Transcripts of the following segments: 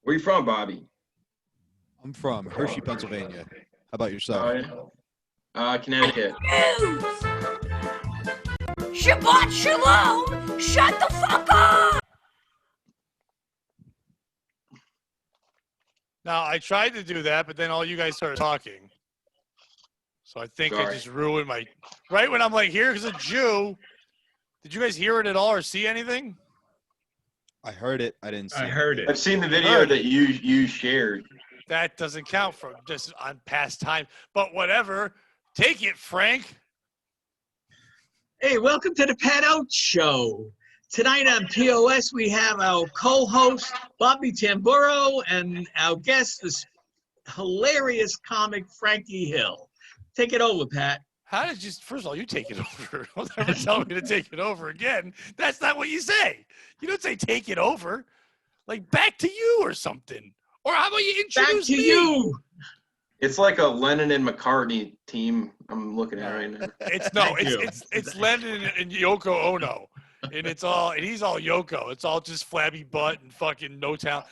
Where you from, Bobby? I'm from Hershey, Pennsylvania. How about yourself? Connecticut. News! Shabbat shalom! Shut the fuck up! Now, I tried to do that, but then all you guys started talking. So I think I just ruined my... Right when I'm like, here's a Jew. Did you guys hear it at all or see anything? I heard it. I didn't see it. I heard it. I've seen the video that you shared. That doesn't count for just on past time. But whatever. Take it, Frank. Hey, welcome to the Pat Oates Show. Tonight on POS, we have our co-host, Bobby Tamburro, and our guest, this hilarious comic, Frankie Hill. Take it over, Pat. How did you, first of all, you take it over. Don't ever tell me to take it over again. That's not what you say. You don't say take it over. Like back to you or something. Or how about you introduce me? Back to you. It's like a Lennon and McCartney team I'm looking at right now. It's Lennon and Yoko Ono. And he's all Yoko. It's all just flabby butt and fucking no talent.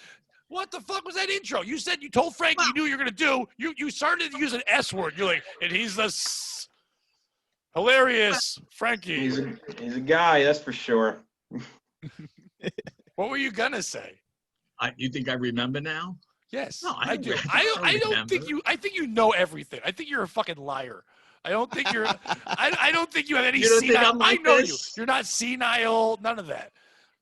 What the fuck was that intro? You said you told Frank you knew you were gonna do. You started to use an S word. You're like, and he's the hilarious Frankie. He's a guy, that's for sure. What were you gonna say? You think I remember now? Yes, no, I do. I don't think you. I think you know everything. I think you're a fucking liar. I don't think you're. I don't think you have any. You don't think I'm like I know this? you. You're not senile. None of that.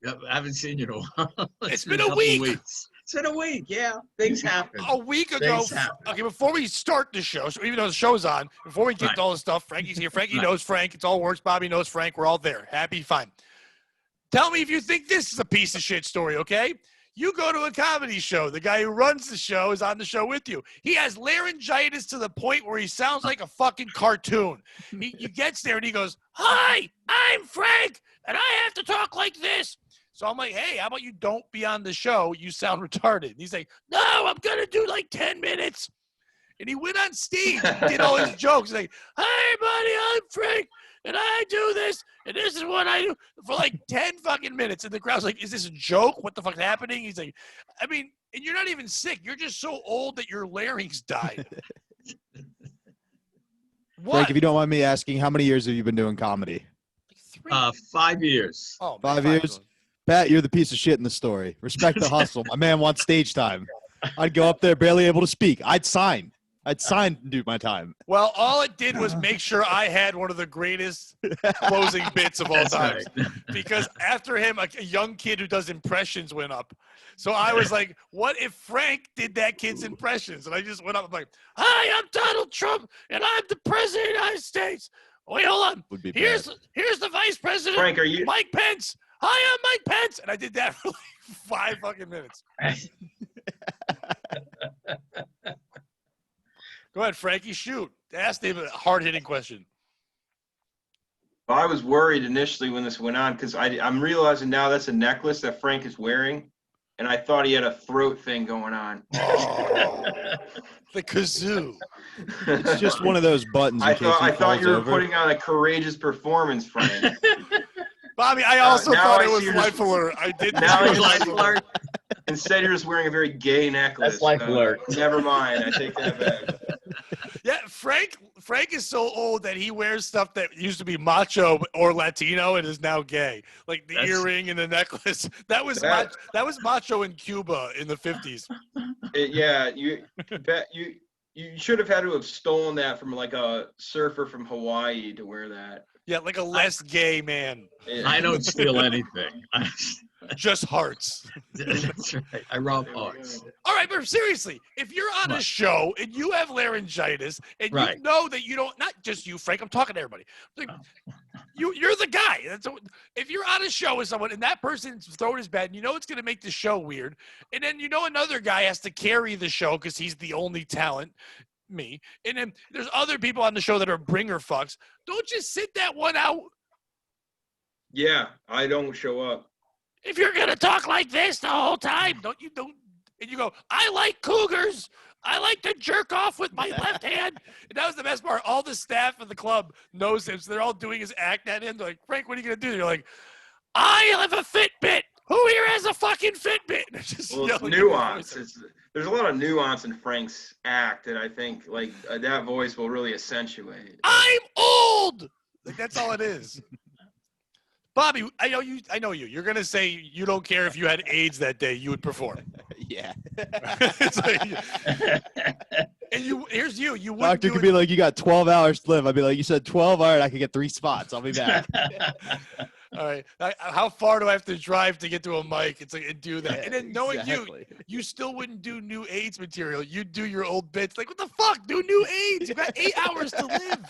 I haven't seen you in a while. It's been a week. It's been a week. Yeah, things happen. A week ago. Okay, before we start the show, so even though the show's on, before we get to all this stuff, Frankie's here. Frankie knows Frank. It's all works. Bobby knows Frank. We're all there. Happy, fine. Tell me if you think this is a piece of shit story, okay? You go to a comedy show. The guy who runs the show is on the show with you. He has laryngitis to the point where he sounds like a fucking cartoon. He gets there and he goes, "Hi, I'm Frank, and I have to talk like this." So I'm like, "Hey, how about you don't be on the show? You sound retarded." And he's like, "No, I'm going to do like 10 minutes." And he went on stage and did all his jokes. He's like, "Hi, buddy, I'm Frank, and I do this, and this is what I do," for like 10 fucking minutes. And the crowd's like, "Is this a joke? What the fuck's happening?" He's like, I mean, and you're not even sick. You're just so old that your larynx died. What? Frank, if you don't mind me asking, how many years have you been doing comedy? Like 5 years. Oh, 5 years? Pat, you're the piece of shit in the story. Respect the hustle. My man wants stage time. I'd go up there barely able to speak. I'd sign and do my time. Well, all it did was make sure I had one of the greatest closing bits of all time. Right. Because after him, a young kid who does impressions went up. So I was like, what if Frank did that kid's impressions? And I just went up and like, "Hi, I'm Donald Trump, and I'm the president of the United States. Wait, hold on. Here's the vice president, Frank, are you Mike Pence. Hi, I'm Mike Pence." And I did that for like 5 fucking minutes. Go ahead, Frankie, shoot. Ask him a hard-hitting question. Well, I was worried initially when this went on because I'm realizing now that's a necklace that Frank is wearing, and I thought he had a throat thing going on. Oh, the kazoo. It's just one of those buttons. I thought you were putting on a courageous performance, Frank. Bobby, I also now thought I it was see life alert. I did Now think it's it was Life alert. Instead, you're just wearing a very gay necklace. That's life alert. Never mind. I take that back. Yeah, Frank is so old that he wears stuff that used to be macho or Latino and is now gay. Like the earring and the necklace. That was macho in Cuba in the 50s. You should have had to have stolen that from like a surfer from Hawaii to wear that. Yeah, like a less gay man. I don't steal anything. Just hearts. That's right. I rob hearts. All right, but seriously, if you're on a show and you have laryngitis and Right. you know that you don't, not just you, Frank, I'm talking to everybody. Like, you're the guy. If you're on a show with someone and that person's throat is bad and you know it's going to make the show weird, and then you know another guy has to carry the show because he's the only talent, me, and then there's other people on the show that are bringer fucks, don't just sit that one out. Yeah, I don't show up. If you're going to talk like this the whole time, and you go, "I like cougars. I like to jerk off with my left hand." And that was the best part. All the staff of the club knows him, so they're all doing his act at him. They're like, "Frank, what are you going to do?" You're like, "I have a Fitbit. Who here has a fucking Fitbit? Just Well, it's yelling at the nuance. voice. There's a lot of nuance in Frank's act that I think like that voice will really accentuate. I'm old. Like, that's all it is. Bobby, I know you. You're gonna say you don't care if you had AIDS that day, you would perform. Yeah. It's like, and here's you. You wouldn't Doctor do could it. be like, you got 12 hours to live. I'd be like, you said 12? All right, I could get 3 spots. I'll be back. All right. How far do I have to drive to get to a mic? It's like, and do that. And then knowing Exactly. you still wouldn't do new AIDS material. You'd do your old bits. Like, what the fuck? Do new AIDS. You got 8 hours to live.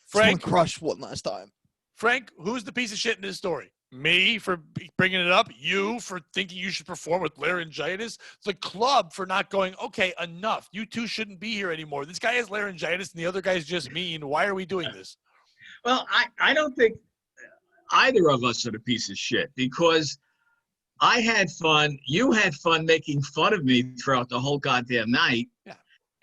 Frank Frank, crushed one last time. Frank, who's the piece of shit in this story? Me for bringing it up. You for thinking you should perform with laryngitis. The club for not going, okay, enough. You two shouldn't be here anymore. This guy has laryngitis and the other guy's just mean. Why are we doing this? Well, I don't think either of us are the piece of shit because I had fun. You had fun making fun of me throughout the whole goddamn night. Yeah.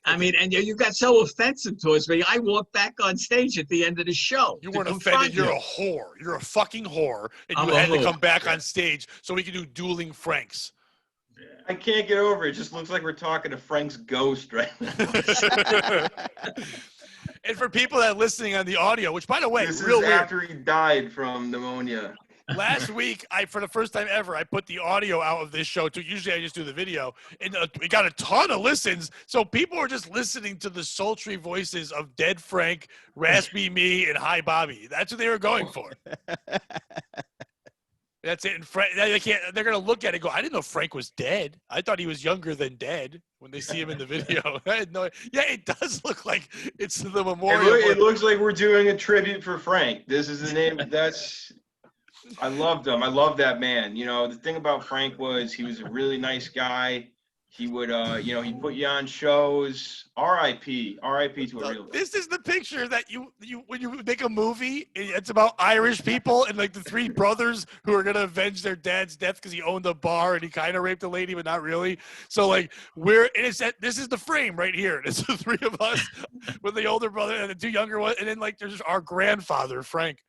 I mean, and you got so offensive towards me. I walked back on stage at the end of the show. You to weren't confront offended. You're you. a whore. You're a fucking whore. And I'm you a had to whore. come back on stage so we could do dueling Franks. I can't get over it. It just looks like we're talking to Frank's ghost right now. And for people that are listening on the audio, which by the way, This real is weird. after he died from pneumonia. Last week, for the first time ever, I put the audio out of this show too. Usually I just do the video, and it got a ton of listens. So people are just listening to the sultry voices of Dead Frank, Raspy Me, and Hi Bobby. That's what they were going for. That's it. And Frank, they're gonna look at it and go, I didn't know Frank was dead. I thought he was younger than dead when they see him in the video. I had no. Yeah, it does look like it's the memorial. It looks like we're doing a tribute for Frank. This is the name. I loved him. I love that man. You know, the thing about Frank was he was a really nice guy. He would, he put you on shows. R.I.P. R.I.P. to a real. This is the picture that you when you make a movie, it's about Irish people and like the 3 brothers who are gonna avenge their dad's death because he owned a bar and he kind of raped a lady, but not really. So like this is the frame right here. It's the 3 of us with the older brother and the 2 younger ones, and then like there's our grandfather Frank.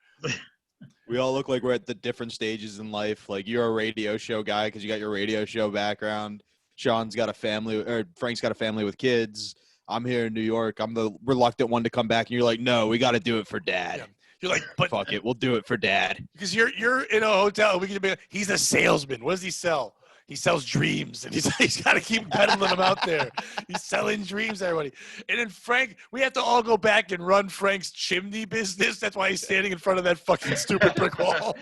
We all look like we're at the different stages in life. Like, you're a radio show guy because you got your radio show background. Sean's got a family, or Frank's got a family with kids. I'm here in New York. I'm the reluctant one to come back, and you're like, no, we got to do it for Dad. Yeah. You're like, but Fuck it, we'll do it for Dad. because you're in a hotel. We can be. He's a salesman. What does he sell? He sells dreams, and he's got to keep peddling them out there. He's selling dreams, to everybody. And then Frank, we have to all go back and run Frank's chimney business. That's why he's standing in front of that fucking stupid brick wall.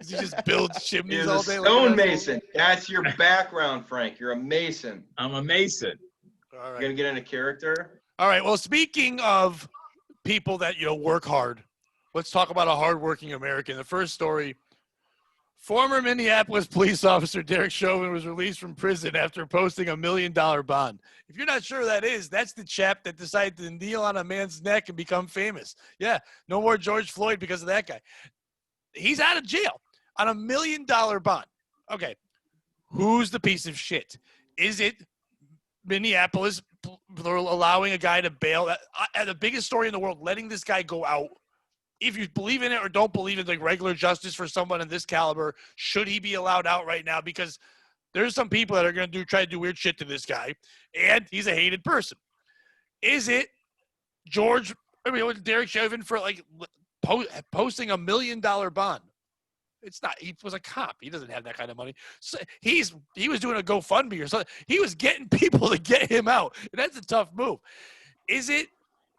He just builds chimneys He's all a day. stonemason. That's your background, Frank. You're a mason. I'm a Mason. All You're right. gonna get into character. All right. Well, speaking of people that work hard, let's talk about a hardworking American. The first story: former Minneapolis police officer Derek Chauvin was released from prison after posting $1 million bond. If you're not sure who that is, that's the chap that decided to kneel on a man's neck and become famous. Yeah, no more George Floyd because of that guy. He's out of jail on $1 million bond. Okay, who's the piece of shit? Is it Minneapolis allowing a guy to bail? The biggest story in the world, letting this guy go out. If you believe in it or don't believe in like regular justice for someone in this caliber, should he be allowed out right now? Because there's some people that are going to try to do weird shit to this guy, and he's a hated person. Is it Derek Chauvin for like posting $1 million bond? It's not. He was a cop. He doesn't have that kind of money. So he was doing a GoFundMe or something. He was getting people to get him out, and that's a tough move. Is it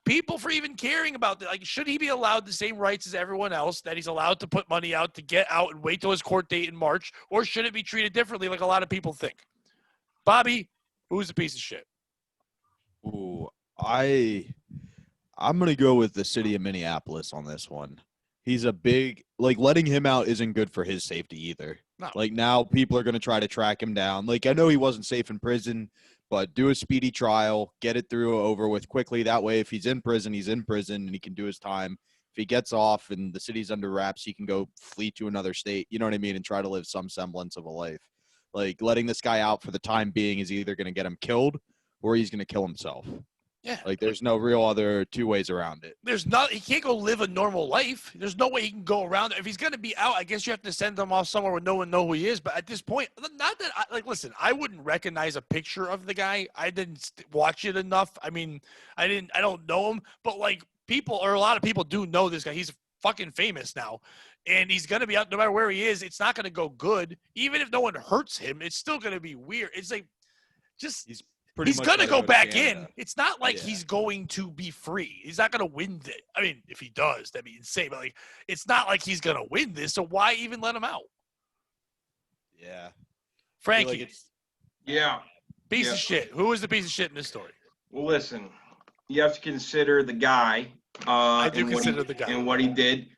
people for even caring about that? Like, should he be allowed the same rights as everyone else, that he's allowed to put money out to get out and wait till his court date in March, or should it be treated differently like a lot of people think? Bobby, who's a piece of shit? Ooh, I'm gonna go with the city of Minneapolis on this one. He's a big, like, letting him out isn't good for his safety either. No. Like, now people are gonna try to track him down. Like, I know he wasn't safe in prison, but do a speedy trial, get it through over with quickly. That way, if he's in prison, and he can do his time. If he gets off and the city's under wraps, he can go flee to another state, you know what I mean, and try to live some semblance of a life. Like, letting this guy out for the time being is either going to get him killed or he's going to kill himself. Yeah. Like, there's no real other two ways around it. He can't go live a normal life. There's no way he can go around. If he's going to be out, I guess you have to send him off somewhere where no one know who he is. But at this point, not that listen, I wouldn't recognize a picture of the guy. I didn't watch it enough. I mean, I don't know him, but like a lot of people do know this guy. He's fucking famous now, and he's going to be out no matter where he is. It's not going to go good. Even if no one hurts him, it's still going to be weird. It's like, he's going to go back in. It's not like he's going to be free. He's not going to win this. I mean, if he does, that'd be insane. But, like, it's not like he's going to win this, so why even let him out? Yeah. Frankie. Piece Yeah. of shit. Who is the piece of shit in this story? Well, listen, you have to consider the guy. I do consider the guy. And what he did.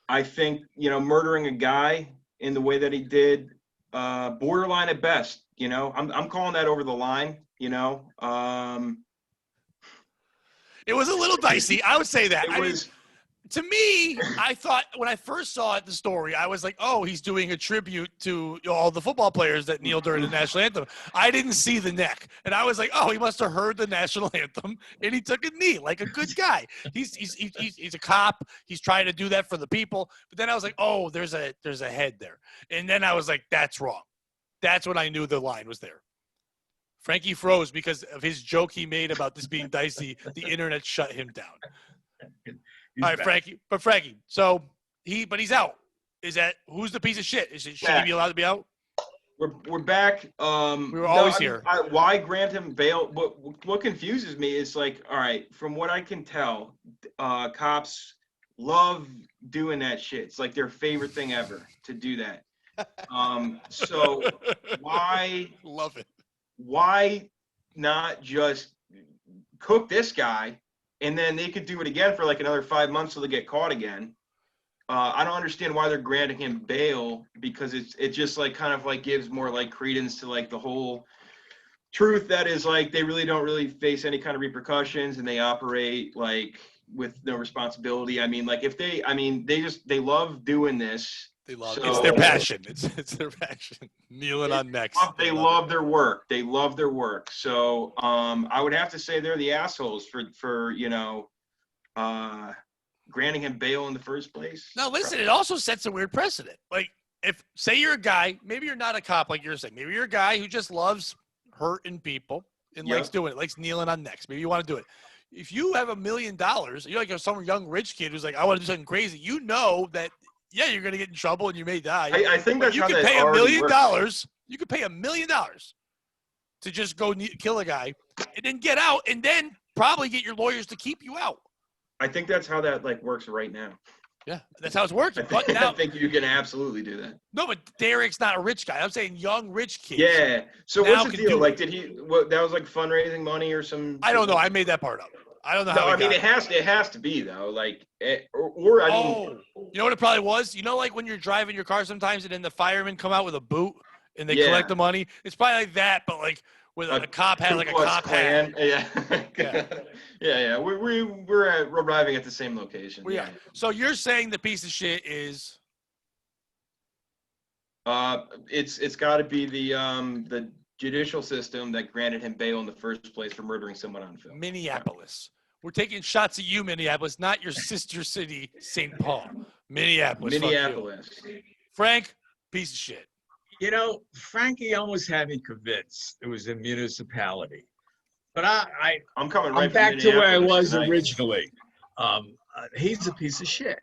I think, murdering a guy in the way that he did, borderline at best. I'm calling that over the line. It was a little dicey. I would say that. To me, I thought when I first saw the story, I was like, oh, he's doing a tribute to all the football players that kneel during the national anthem. I didn't see the neck. And I was like, oh, he must have heard the national anthem, and he took a knee like a good guy. He's a cop. He's trying to do that for the people. But then I was like, oh, there's a head there. And then I was like, that's wrong. That's when I knew the line was there. Frankie froze because of his joke he made about this being dicey. The internet shut him down. All right, Frankie. But Frankie, so he's out. Who's the piece of shit? Should he be allowed to be out? We're back. We were always here. Why grant him bail? What confuses me is, like, all right, from what I can tell, cops love doing that shit. It's like their favorite thing ever to do that. So why love it? Why not just cook this guy, and then they could do it again for like another 5 months till they get caught again? I don't understand why they're granting him bail, because it just like kind of like gives more like credence to like the whole truth that is like they really don't really face any kind of repercussions, and they operate like with no responsibility. I mean, like they love doing this. It's their passion. It's their passion. Kneeling on necks. They love their work. They love their work. So I would have to say they're the assholes for granting him bail in the first place. Now listen, it also sets a weird precedent. Like, if say you're a guy, maybe you're not a cop like you're saying. Maybe you're a guy who just loves hurting people and likes doing it, likes kneeling on necks. Maybe you want to do it. If you have $1 million, you're like some young rich kid who's like, I want to do something crazy. You know that. Yeah, you're going to get in trouble and you may die. I think that's you how could that pay $1 million. works. You could pay $1 million to just go kill a guy and then get out, and then probably get your lawyers to keep you out. I think that's how that like works right now. Yeah, that's how it's working. I think you can absolutely do that. No, but Derek's not a rich guy. I'm saying young rich kids. Yeah. So what's the deal? Like, that was like fundraising money or some? I don't know. I made that part up. I don't know how. No, I mean it has to be though. Like, you know what it probably was? You know, like when you're driving your car sometimes, and then the firemen come out with a boot and they collect the money. It's probably like that, but like with a cop hat, like a cop hat. Yeah. We're arriving at the same location. Yeah. So you're saying the piece of shit is? It's got to be the judicial system that granted him bail in the first place for murdering someone on film. Minneapolis. We're taking shots at you, Minneapolis, not your sister city, St. Paul. Minneapolis. Frank, piece of shit. Frankie almost had me convinced it was a municipality. But I'm coming right back to where I was originally. He's a piece of shit.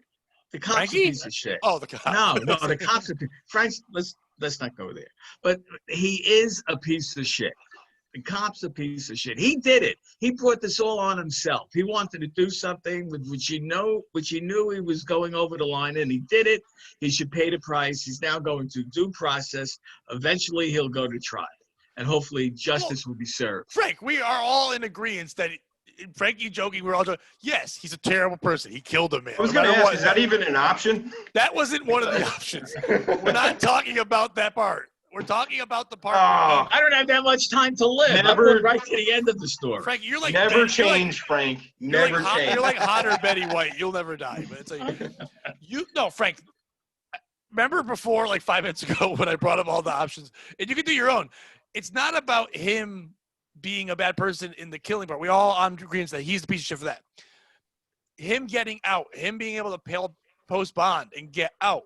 The cop's Frankie? A piece of shit. Oh, the cop. No, the cop's a piece. Frank's, let's not go there. But he is a piece of shit. The cop's a piece of shit. He did it. He brought this all on himself. He wanted to do something which he knew he was going over the line, and he did it. He should pay the price. He's now going to due process. Eventually, he'll go to trial, and hopefully justice will be served. Frank, we are all in agreement that Frankie joking, we're all joking. Yes, he's a terrible person. He killed a man. I was going to ask, is that even an option? That wasn't one of the options. We're not talking about that part. We're talking about the part. I don't have that much time to live. I'm right to the end of the story. Frank, you're like never change, Frank. Never change. You're like hotter Betty White. You'll never die. But it's like Frank. Remember before, like 5 minutes ago, when I brought up all the options, and you can do your own. It's not about him being a bad person in the killing part. We all on agreement that he's the piece of shit for that. Him getting out, him being able to post bond and get out.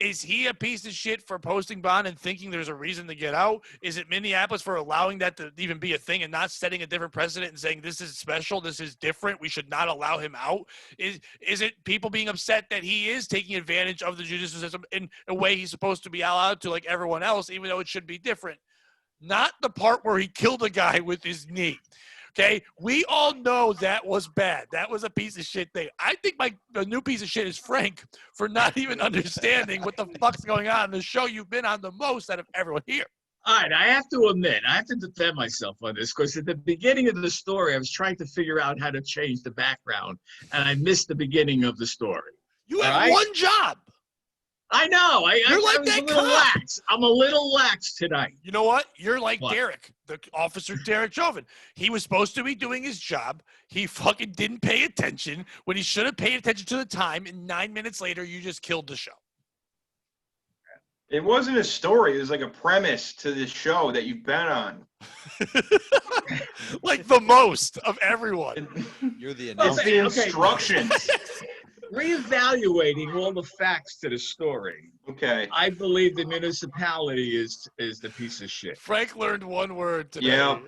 Is he a piece of shit for posting bond and thinking there's a reason to get out? Is it Minneapolis for allowing that to even be a thing and not setting a different precedent and saying this is special, this is different, we should not allow him out? Is it people being upset that he is taking advantage of the judicial system in a way he's supposed to be allowed to, like everyone else, even though it should be different? Not the part where he killed a guy with his knee. Okay, we all know that was bad. That was a piece of shit thing. I think the new piece of shit is Frank for not even understanding what the fuck's going on in the show you've been on the most out of everyone here. All right, I have to admit, I have to defend myself on this because at the beginning of the story, I was trying to figure out how to change the background, and I missed the beginning of the story. You have one job. I know. You're like I was that a little cop. lax. I'm a little lax tonight. You know what? You're like What? Derek, the officer Derek Chauvin. He was supposed to be doing his job. He fucking didn't pay attention when he should have paid attention to the time, and 9 minutes later, you just killed the show. It wasn't a story. It was like a premise to this show that you've been on. Like the most of everyone. You're the It's announcer. the instructions. Reevaluating all the facts to the story, Okay. I believe the municipality is the piece of shit. Frank learned one word today. Yeah.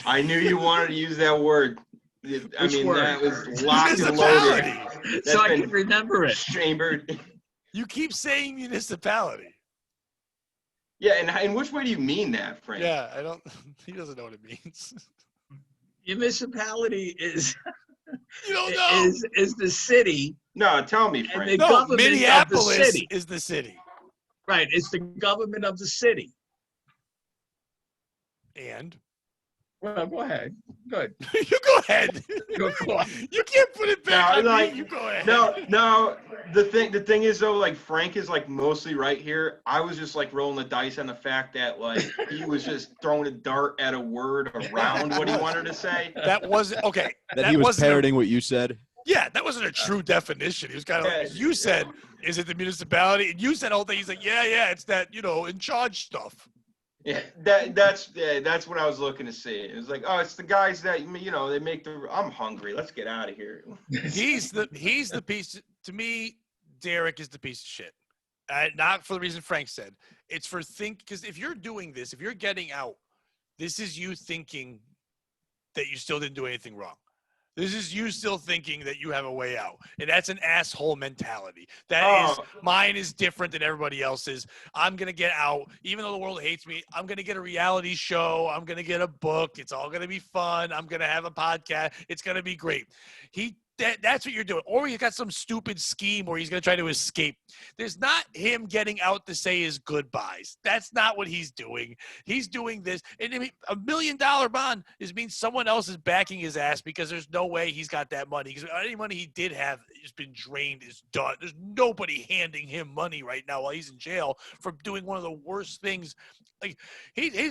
I knew you wanted to use that word. I Which mean, word? that was locked and loaded. Municipality. So I been can remember it. Chambered. You keep saying municipality. Yeah, and in which way do you mean that, Frank? Yeah, he doesn't know what it means. Municipality is You don't know. is the city, No, tell me, and Frank. the No, government of the Minneapolis city. is the city. Right, it's the government of the city. And Well, go ahead. Good. you go ahead. Go on. You can't put it back No, on like, me. You go ahead. No. The thing is though, like Frank is like mostly right here. I was just like rolling the dice on the fact that like he was just throwing a dart at a word around what he wanted to say. That wasn't okay. That he was wasn't parroting what you said. Yeah, that wasn't a true definition. He was kind of like, you said, is it the municipality? And you said the whole thing. He's like, yeah, it's that, in charge stuff. Yeah, that's what I was looking to see. It was like, oh, it's the guys that they make the. I'm hungry. Let's get out of here. He's the piece. To me, Derek is the piece of shit. Not for the reason Frank said. It's for because if you're doing this, if you're getting out, this is you thinking that you still didn't do anything wrong. This is you still thinking that you have a way out. And that's an asshole mentality. Mine is different than everybody else's. I'm going to get out. Even though the world hates me, I'm going to get a reality show. I'm going to get a book. It's all going to be fun. I'm going to have a podcast. It's going to be great. That's what you're doing. Or you got some stupid scheme where he's going to try to escape. There's not him getting out to say his goodbyes. That's not what he's doing. He's doing this. And I mean, $1 million bond means someone else is backing his ass because there's no way he's got that money. Because any money he did have has been drained, is done. There's nobody handing him money right now while he's in jail for doing one of the worst things. Like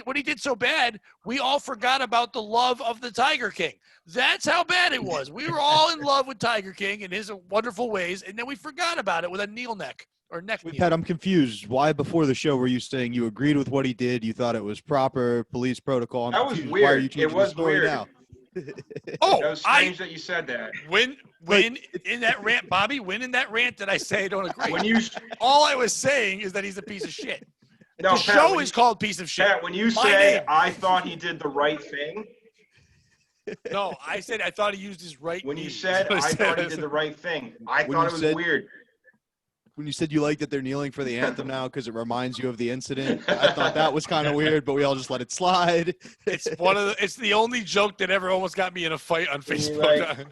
when he did so bad, we all forgot about the love of the Tiger King. That's how bad it was. We were all in love with Tiger King and his wonderful ways, and then we forgot about it with a kneel neck or neck kneel. Pat, I'm confused. Why before the show were you saying you agreed with what he did? You thought it was proper police protocol? That was confused. weird. Why are you It changing was the story weird. now? Oh, That was strange that you said that. When in that rant, Bobby, when in that rant did I say I don't agree? When you All I was saying is that he's a piece of shit. no, The Pat, show when is called Piece of Shit. Pat, when you My say name. I thought he did the right thing, No, I said I thought he used his right when you knee. said I thought he did the right thing, I When thought you it was said- weird. When you said you like that they're kneeling for the anthem now because it reminds you of the incident, I thought that was kind of weird, but we all just let it slide. It's the only joke that ever almost got me in a fight on Facebook. Right.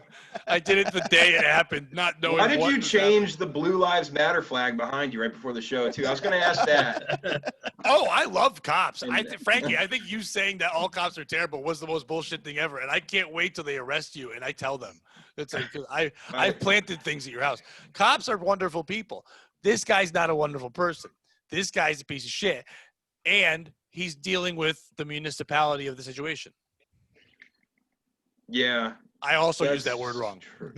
I did it the day it happened, not knowing. Why did what you was change the Blue Lives Matter flag behind you right before the show too? I was going to ask that. happening. Oh, I love cops. Frankie, I think you saying that all cops are terrible was the most bullshit thing ever, and I can't wait till they arrest you and I tell them. It's like 'cause I planted things at your house. Cops are wonderful people. This guy's not a wonderful person. This guy's a piece of shit, and he's dealing with the municipality of the situation. Yeah. I also that's used that word wrong. true.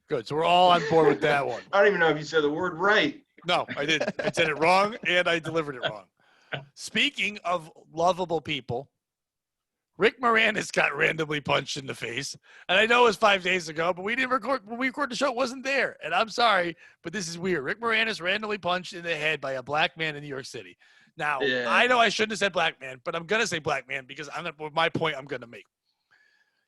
Good. So we're all on board with that one. I don't even know if you said the word right. No, I didn't. I said it wrong and I delivered it wrong. Speaking of lovable people, Rick Moranis got randomly punched in the face. And I know it was 5 days ago, but we didn't record when we recorded the show. It wasn't there. And I'm sorry, but this is weird. Rick Moranis randomly punched in the head by a black man in New York City. Now, Yeah. I know I shouldn't have said black man, but I'm going to say black man because my point I'm going to make.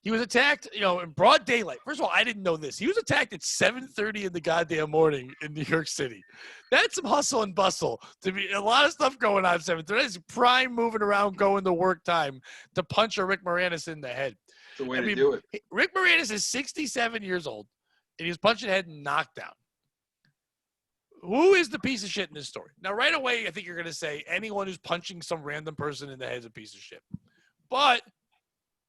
He was attacked, in broad daylight. First of all, I didn't know this. He was attacked at 7:30 in the goddamn morning in New York City. That's some hustle and bustle. To be a lot of stuff going on at 7:30. That's prime moving around, going to work time to punch a Rick Moranis in the head. It's the way to do it. Rick Moranis is 67 years old, and he was punched in the head and knocked down. Who is the piece of shit in this story? Now, right away, I think you're going to say anyone who's punching some random person in the head is a piece of shit. But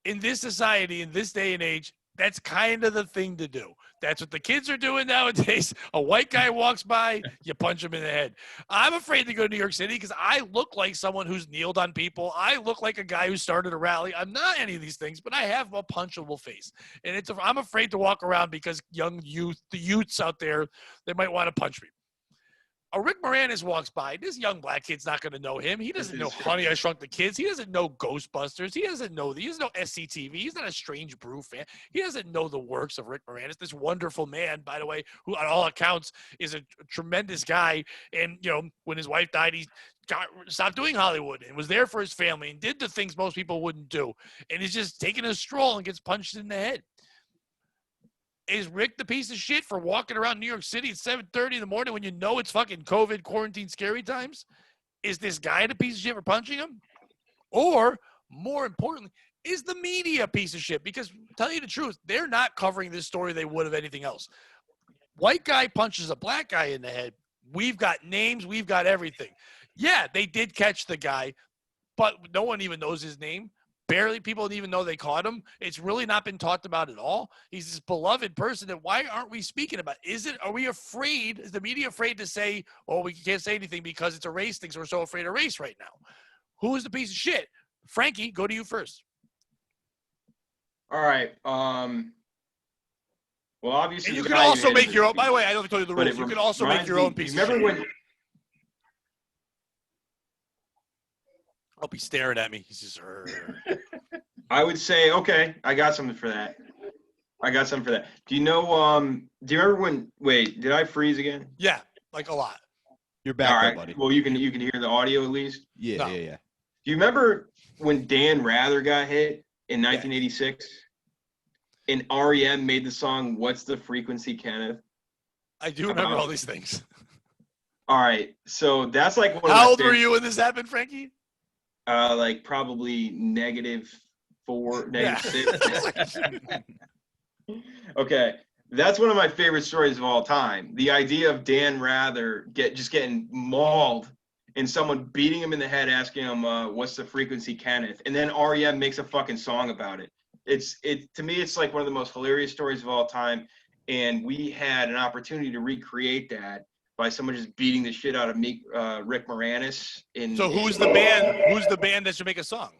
in this society, in this day and age, that's kind of the thing to do. That's what the kids are doing nowadays. A white guy walks by, you punch him in the head. I'm afraid to go to New York City because I look like someone who's kneeled on people. I look like a guy who started a rally. I'm not any of these things, but I have a punchable face. And I'm afraid to walk around because the youths out there, they might want to punch me. A Rick Moranis walks by. This young black kid's not going to know him. He doesn't know Honey, I Shrunk the Kids. He doesn't know Ghostbusters. He doesn't know SCTV. He's not a Strange Brew fan. He doesn't know the works of Rick Moranis, this wonderful man, by the way, who on all accounts is a tremendous guy. And, when his wife died, he stopped doing Hollywood and was there for his family and did the things most people wouldn't do. And he's just taking a stroll and gets punched in the head. Is Rick the piece of shit for walking around New York City at 7:30 in the morning when you know it's fucking COVID, quarantine, scary times? Is this guy the piece of shit for punching him? Or, more importantly, is the media a piece of shit? Because, tell you the truth, they're not covering this story they would of anything else. White guy punches a black guy in the head. We've got names. We've got everything. Yeah, they did catch the guy, but no one even knows his name. Barely people even know they caught him. It's really not been talked about at all. He's this beloved person that why aren't we speaking about? Are we afraid? Is the media afraid to say, oh, we can't say anything because it's a race thing, so we're so afraid of race right now? Who is the piece of shit? Frankie, go to you first. All right. Well, obviously, And you can also make your own. By the way, I don't told you the rules. You can also make your own piece of shit. Remember when? I'll be staring at me. He's just. I would say, okay, I got something for that. Do you know? Do you remember when? Wait, did I freeze again? Yeah, like a lot. You're back, All there, right. buddy. Well, you can hear the audio at least. Yeah, No. yeah. Do you remember when Dan Rather got hit in 1986? And REM made the song "What's the Frequency, Kenneth"? I do remember all these things. All right, so that's like one of How my old were favorite- you when this happened, Frankie? Like probably -4, -6. Okay, that's one of my favorite stories of all time. The idea of Dan Rather getting mauled and someone beating him in the head, asking him, "What's the frequency, Kenneth?" And then REM makes a fucking song about it. To me, it's like one of the most hilarious stories of all time. And we had an opportunity to recreate that by someone just beating the shit out of Rick Moranis. So who's the band? Who's the band that should make a song?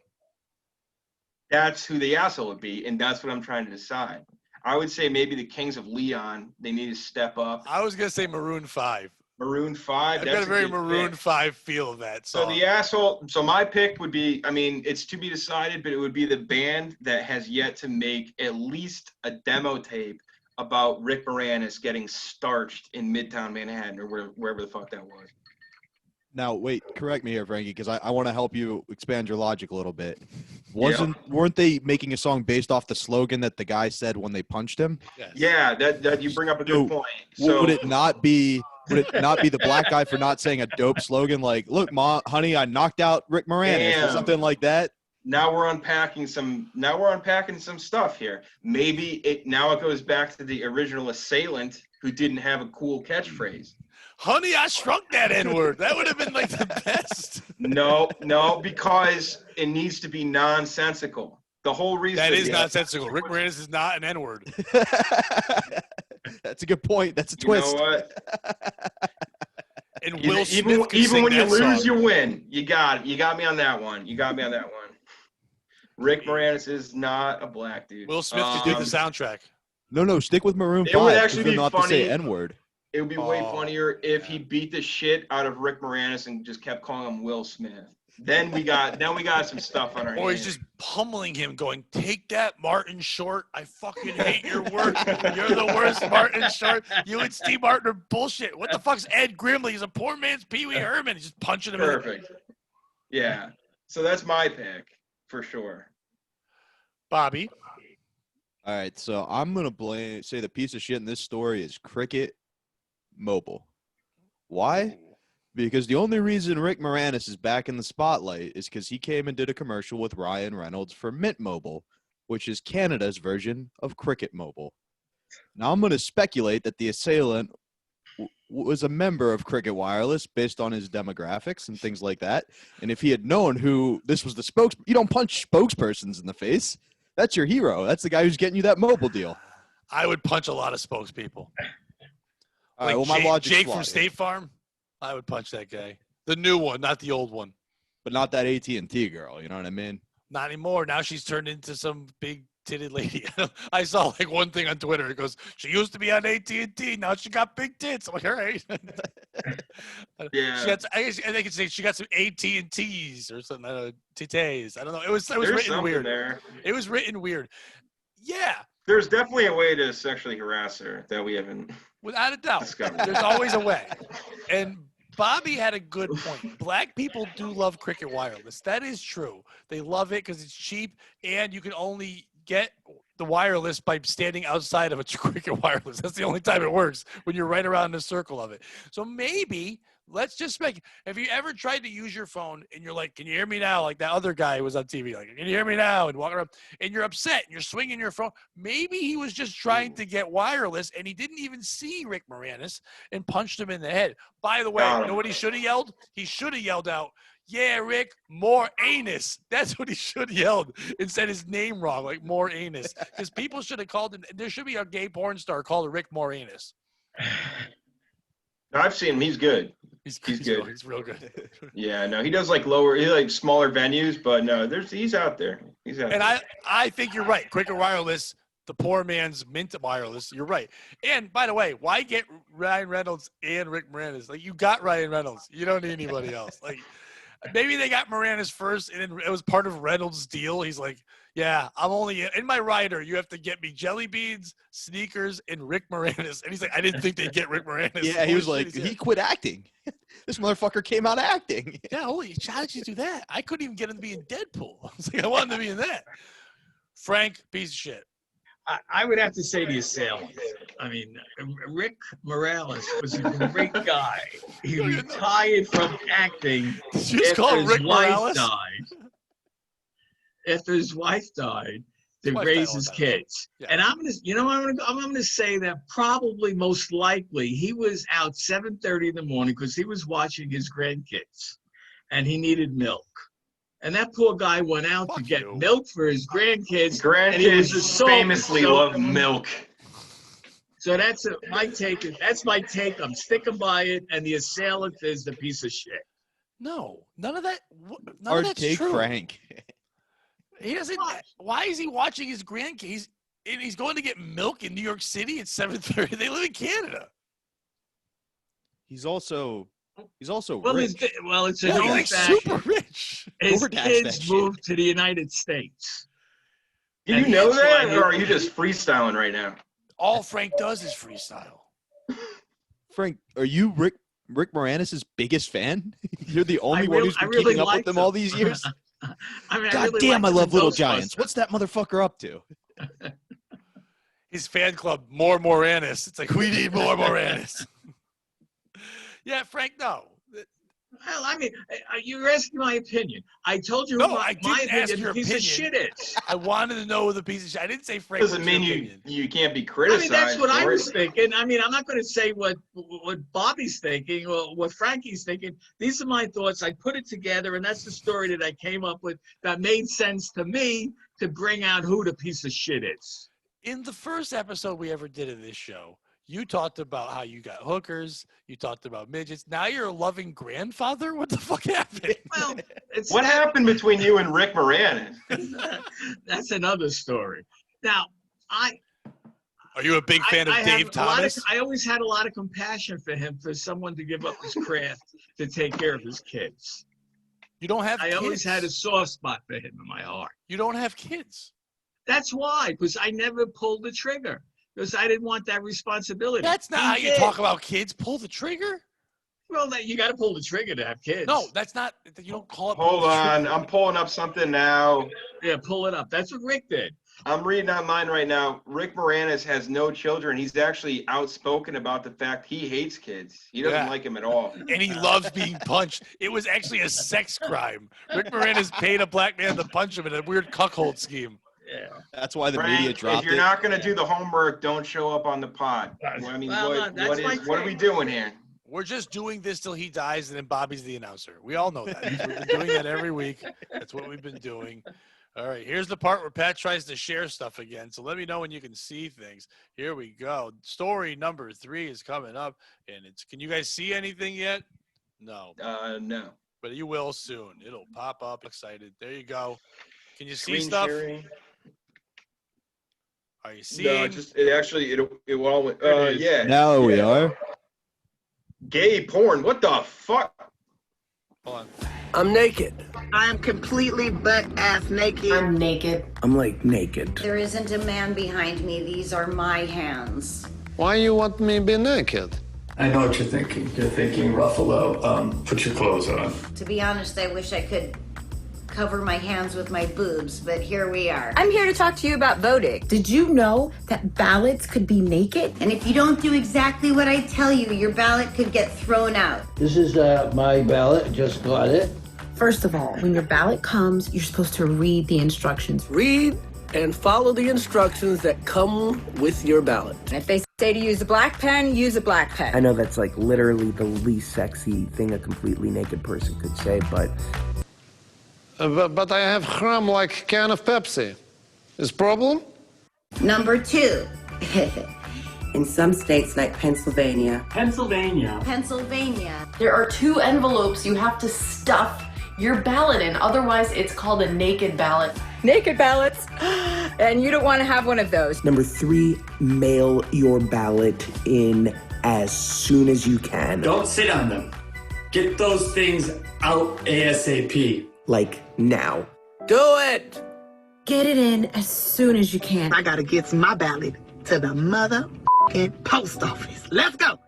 That's who the asshole would be, and that's what I'm trying to decide. I would say maybe the Kings of Leon. They need to step up. I was gonna say Maroon 5. Maroon 5. I've That's got a very good Maroon pick. 5 feel of that So song. the asshole. So my pick would be. I mean, it's to be decided, but it would be the band that has yet to make at least a demo tape about Rick Moranis getting starched in Midtown Manhattan or wherever the fuck that was. Now, wait, correct me here, Frankie, because I want to help you expand your logic a little bit. Weren't they making a song based off the slogan that the guy said when they punched him? Yes. Yeah, that you bring up a good point. So Would it not be the black guy for not saying a dope slogan like, "Look, honey, I knocked out Rick Moranis" or Damn. something like that? now we're unpacking some stuff here. Maybe it goes back to the original assailant who didn't have a cool catchphrase. Honey, I shrunk that N-word. That would have been like the best. No, because it needs to be nonsensical. The whole reason That is nonsensical. Rick Moranis is not an N-word. That's a good point. That's a twist. You know what? And Will Smith even could sing when you that lose, song. you win. You got me on that one. Rick Moranis is not a black dude. Will Smith could do the soundtrack. No, stick with Maroon 5. It would 'cause actually they're be not to say funny. N-word. It would be way Oh, funnier if he beat the shit out of Rick Moranis and just kept calling him Will Smith. Then we got some stuff on our Or hands. he's just pummeling him, going, "Take that, Martin Short. I fucking hate your work. You're the worst, Martin Short. You and Steve Martin are bullshit. What the fuck's Ed Grimley? He's a poor man's Pee Wee Herman." He's just punching him. Perfect. Yeah. So that's my pick for sure. Bobby. All right, so I'm gonna say the piece of shit in this story is Cricket Mobile. Why? Because the only reason Rick Moranis is back in the spotlight is because he came and did a commercial with Ryan Reynolds for Mint Mobile, which is Canada's version of Cricket Mobile. Now I'm going to speculate that the assailant was a member of Cricket Wireless based on his demographics and things like that. And if he had known who this was the you don't punch spokespersons in the face. That's your hero. That's the guy who's getting you that mobile deal. I would punch a lot of spokespeople. All right, well, my logic's Jake flawed from here. State Farm. I would punch that guy. The new one, not the old one. But not that AT&T girl, you know what I mean? Not anymore. Now she's turned into some big-titted lady. I saw like one thing on Twitter. It goes, "She used to be on AT&T. Now she got big tits." I'm like, all right. Yeah. I think it's she got some AT&Ts or something. Titties. I don't know. It was There's written something weird. there. It was written weird. Yeah, There's definitely a way to sexually harass her that we haven't without a doubt. discovered. There's always a way. And Bobby had a good point. Black people do love Cricket Wireless. That is true. They love it because it's cheap, and you can only get the wireless by standing outside of a Cricket Wireless. That's the only time it works, when you're right around the circle of it. So maybe, let's just make, have you ever tried to use your phone and you're like, "Can you hear me now?" Like that other guy who was on TV, like, "Can you hear me now?" And walking around, and you're upset and you're swinging your phone. Maybe he was just trying to get wireless and he didn't even see Rick Moranis and punched him in the head. By the way, you know what he should have yelled? He should have yelled out, "Yeah, Rick, more anus." That's what he should have yelled and said his name wrong, like more anus. Because people should have called him. There should be a gay porn star called Rick Moranis. No, I've seen him. He's good. He's good. He's real good. Yeah, no, he does like smaller venues, but no, he's out there. He's out And there. I think you're right. Cricket Wireless, the poor man's Mint Wireless. You're right. And by the way, why get Ryan Reynolds and Rick Moranis? Like, you got Ryan Reynolds. You don't need anybody else. Like, maybe they got Moranis first, and then it was part of Reynolds' deal. He's like, "Yeah, I'm only in my rider. You have to get me jelly beans, sneakers, and Rick Moranis." And he's like, "I didn't think they'd get Rick Moranis." Yeah, Holy he was shit, like, he's he here. quit acting. This motherfucker came out acting. Yeah, holy, how did you do that? I couldn't even get him to be in Deadpool. I was like, I wanted him to be in that. Frank, piece of shit. I would have to say the assailant. I mean, Rick Morales was a great guy. He retired from acting Did you just after call him his Rick wife Morales? died. After his wife died, to His wife raise died his all the time. kids. Yeah. And I'm gonna say that probably most likely he was out 7:30 in the morning because he was watching his grandkids, and he needed milk. And that poor guy went out to Fuck get you. milk for his grandkids. And he was Grandkids assaulted. famously So- love milk. So that's my take. That's my take. I'm sticking by it. And the assailant is the piece of shit. No, none of that. None Hard of that's take, true. Frank. He doesn't. Why is he watching his grandkids? And he's going to get milk in New York City at 7:30. They live in Canada. He's also Well, rich. it's a Yeah, known he's like fact. super rich. His DoorDash that kids shit. moved to the United States. Do And you know that's why that, he- or are you just freestyling right now? All Frank does is freestyle. Frank, are you Rick Moranis' biggest fan? You're the only one who's I been really keeping up liked with them him. all these years? I mean, God really damn, I liked him love in Little Ghostbusters. Giants. What's that motherfucker up to? His fan club, more Moranis. It's like, we need more Moranis. Yeah, Frank, no. Well, I mean, you're asking my opinion. I told you No, my, I didn't my ask opinion. your Piece of shit opinion. is. I wanted to know the piece of shit. I didn't say Frank. Doesn't what's your mean opinion? you can't be I criticized. mean, that's what I for was it. thinking. I mean, I'm not going to say what Bobby's thinking or what Frankie's thinking. These are my thoughts. I put it together, and that's the story that I came up with that made sense to me to bring out who the piece of shit is. In the first episode we ever did of this show, you talked about how you got hookers. You talked about midgets. Now you're a loving grandfather? What the fuck happened? Well, it's What happened between you and Rick Moranis? That's another story. Now, Are you a big fan of I Dave have a lot Thomas? I always had a lot of compassion for him, for someone to give up his craft to take care of his kids. You don't have I kids. always had a soft spot for him in my heart. You don't have kids. That's why, because I never pulled the trigger, because I didn't want that responsibility. That's not He how you did. talk about kids. Pull the trigger. Well, you got to pull the trigger to have kids. No, that's not. You don't call it. Hold on, I'm pulling up something now. Yeah, pull it up. That's what Rick did. I'm reading online right now. Rick Moranis has no children. He's actually outspoken about the fact he hates kids. He doesn't like them at all. And he loves being punched. It was actually a sex crime. Rick Moranis paid a black man to punch him in a weird cuckold scheme. Yeah. That's why the Frank, media dropped if you're it. not going to do the homework, don't show up on the pod. I mean, Well, that's my what are we doing here? We're just doing this till he dies, and then Bobby's the announcer. We all know that. We've been doing that every week. That's what we've been doing. All right, here's the part where Pat tries to share stuff again. So let me know when you can see things. Here we go. Story number 3 is coming up, and it's. Can you guys see anything yet? No. No. But you will soon. It'll pop up. Excited. There you go. Can you see Screen stuff? sharing. Are you seeing? No, it all went. Yeah. Now we are. Gay porn. What the fuck? Hold on. I'm naked. I'm completely butt-ass naked. I'm naked. I'm like naked. There isn't a man behind me. These are my hands. Why you want me to be naked? I know what you're thinking. You're thinking, Ruffalo, put your clothes on. To be honest, I wish I could cover my hands with my boobs, but here we are. I'm here to talk to you about voting. Did you know that ballots could be naked? And if you don't do exactly what I tell you, your ballot could get thrown out. This is my ballot. Just got it. First of all, when your ballot comes, you're supposed to read the instructions. Read and follow the instructions that come with your ballot. If they say to use a black pen, use a black pen. I know that's like literally the least sexy thing a completely naked person could say, but I have crumb like can of Pepsi. Is problem? Number 2. In some states like Pennsylvania. Pennsylvania. There are 2 envelopes you have to stuff your ballot in. Otherwise, it's called a naked ballot. Naked ballots. And you don't want to have one of those. Number 3, mail your ballot in as soon as you can. Don't sit on them. Get those things out ASAP. Like now. Do it! Get it in as soon as you can. I gotta get my ballot to the motherfucking post office. Let's go.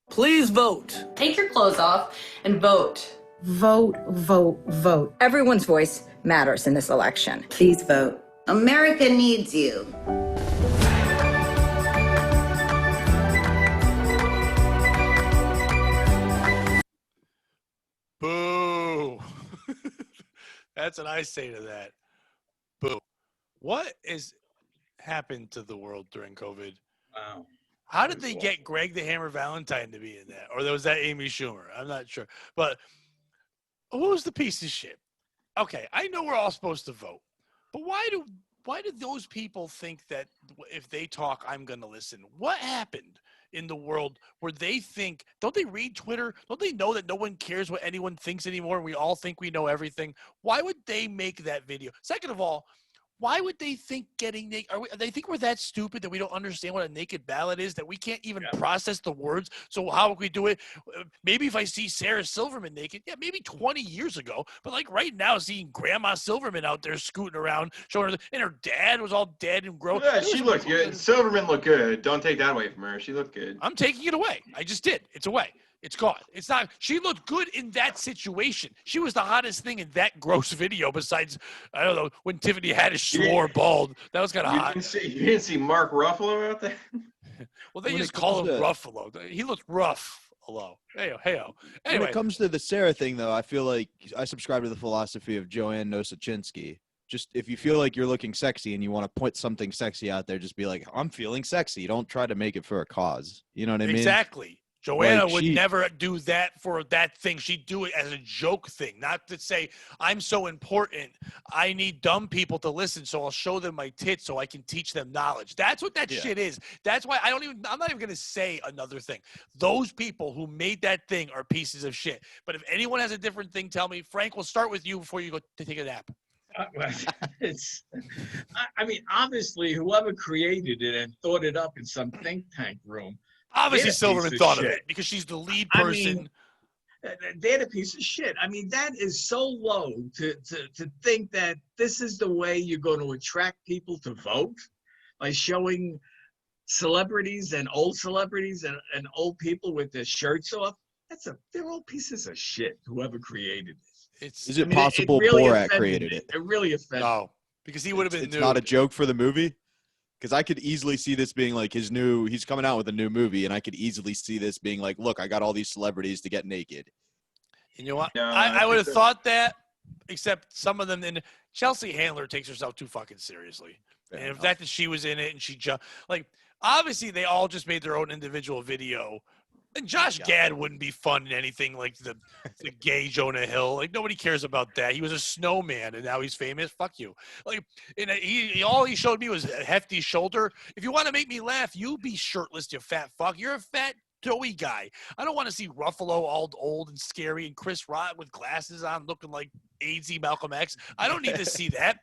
Please vote. Take your clothes off and vote. Vote, vote, vote. Everyone's voice matters in this election. Please vote. America needs you. Boo. That's what I say to that. Boo. What has happened to the world during COVID? Wow. How did they get Greg the Hammer Valentine to be in that? Or was that Amy Schumer? I'm not sure. But who was the piece of shit? Okay, I know we're all supposed to vote. But why do those people think that if they talk, I'm going to listen? What happened in the world where they think, don't they read Twitter? Don't they know that no one cares what anyone thinks anymore? And we all think we know everything. Why would they make that video? Second of all, why would they think getting naked? They think we're that stupid that we don't understand what a naked ballot is, that we can't even process the words. So how would we do it? Maybe if I see Sarah Silverman naked, yeah, maybe 20 years ago. But like right now, seeing Grandma Silverman out there scooting around, showing her, and her dad was all dead and gross. Yeah, she looked good. Silverman looked good. Don't take that away from her. She looked good. I'm taking it away. I just did. It's away. It's gone. It's not. She looked good in that situation. She was the hottest thing in that gross video. Besides, I don't know, when Tiffany Haddish swore bald. That was kind of hot. You didn't see Mark Ruffalo out there? Well, they When just it call comes him to- Ruffalo. He looked rough. Hello. Heyo. When Anyway, it comes to the Sarah thing, though, I feel like I subscribe to the philosophy of Joanne Nosachinsky. Just if you feel like you're looking sexy and you want to put something sexy out there, just be like, I'm feeling sexy. Don't try to make it for a cause. You know what I mean? exactly. Joanna Like, would she- never do that for that thing. She'd do it as a joke thing, not to say, I'm so important. I need dumb people to listen, so I'll show them my tits so I can teach them knowledge. That's what that shit is. That's why I'm not even going to say another thing. Those people who made that thing are pieces of shit. But if anyone has a different thing, tell me. Frank, we'll start with you before you go to take a nap. I mean, obviously, whoever created it and thought it up in some think tank room. Obviously, They're a Silverman piece of thought of shit. it because she's the lead I person. mean, they're a piece of shit. I mean, that is so low to think that this is the way you're going to attract people to vote by showing celebrities and old celebrities and old people with their shirts off. They're all pieces of shit, whoever created it. Is it possible really Borat offended created me. it? It really offended me. No, because he would have been It's nude. not a joke for the movie? Because I could easily see this being like he's coming out with a new movie, and I could easily see this being like, look, I got all these celebrities to get naked. You know what? No, I would have think thought that, except some of them. And Chelsea Handler takes herself too fucking seriously. And the fact that she was in it and she jumped, like, obviously they all just made their own individual video. And Josh Gad wouldn't be fun in anything like the gay Jonah Hill. Like, nobody cares about that. He was a snowman, and now he's famous. Fuck you. Like, and all he showed me was a hefty shoulder. If you want to make me laugh, you be shirtless, you fat fuck. You're a fat, doughy guy. I don't want to see Ruffalo all old and scary and Chris Rock with glasses on looking like AZ Malcolm X. I don't need to see that.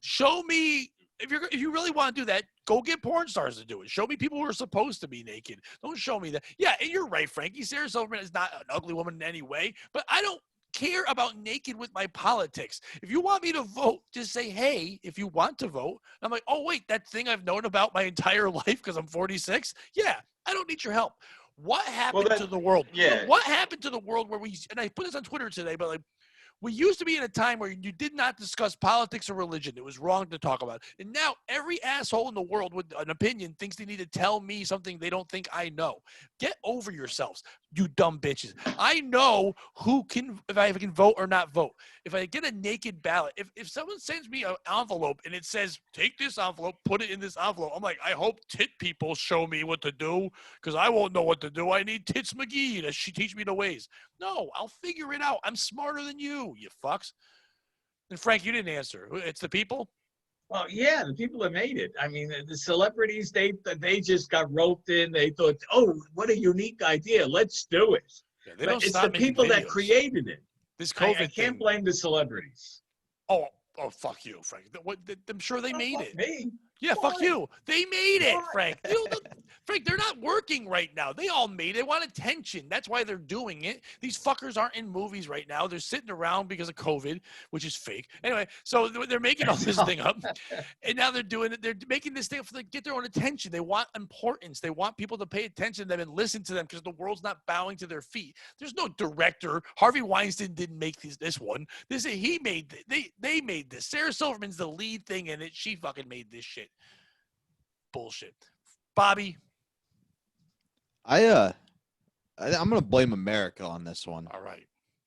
Show me. If you really want to do that, go get porn stars to do it. Show me people who are supposed to be naked. Don't show me that. Yeah, and you're right, Frankie. Sarah Silverman is not an ugly woman in any way, but I don't care about naked with my politics. If you want me to vote, just say, hey, if you want to vote. I'm like, oh, wait, that thing I've known about my entire life because I'm 46? Yeah, I don't need your help. What happened to the world? Yeah. What happened to the world where and I put this on Twitter today, but like, we used to be in a time where you did not discuss politics or religion. It was wrong to talk about. And now every asshole in the world with an opinion thinks they need to tell me something they don't think I know. Get over yourselves, you dumb bitches. I know if I can vote or not vote. If I get a naked ballot, if someone sends me an envelope and it says, take this envelope, put it in this envelope, I'm like, I hope tit people show me what to do because I won't know what to do. I need Tits McGee to teach me the ways. No, I'll figure it out. I'm smarter than you fucks. And Frank, you didn't answer. It's the people? Well, yeah, the people that made it. I mean, the celebrities, they just got roped in. They thought, oh, what a unique idea. Let's do it. Yeah, they don't it's stop the people videos. that created it. This COVID I can't blame the celebrities. Oh, fuck you, Frank. I'm sure they made it. Me. Yeah, fuck you. They made it, Frank. Frank, they're not working right now. They all made it. They want attention. That's why they're doing it. These fuckers aren't in movies right now. They're sitting around because of COVID, which is fake. Anyway, so they're making all this thing up. And now they're doing it. They're making this thing up to get their own attention. They want importance. They want people to pay attention to them and listen to them because the world's not bowing to their feet. There's no director. Harvey Weinstein didn't make this one. He made they made this. Sarah Silverman's the lead thing in it. She fucking made this shit. Bullshit. Bobby. I'm gonna blame America on this one. All right.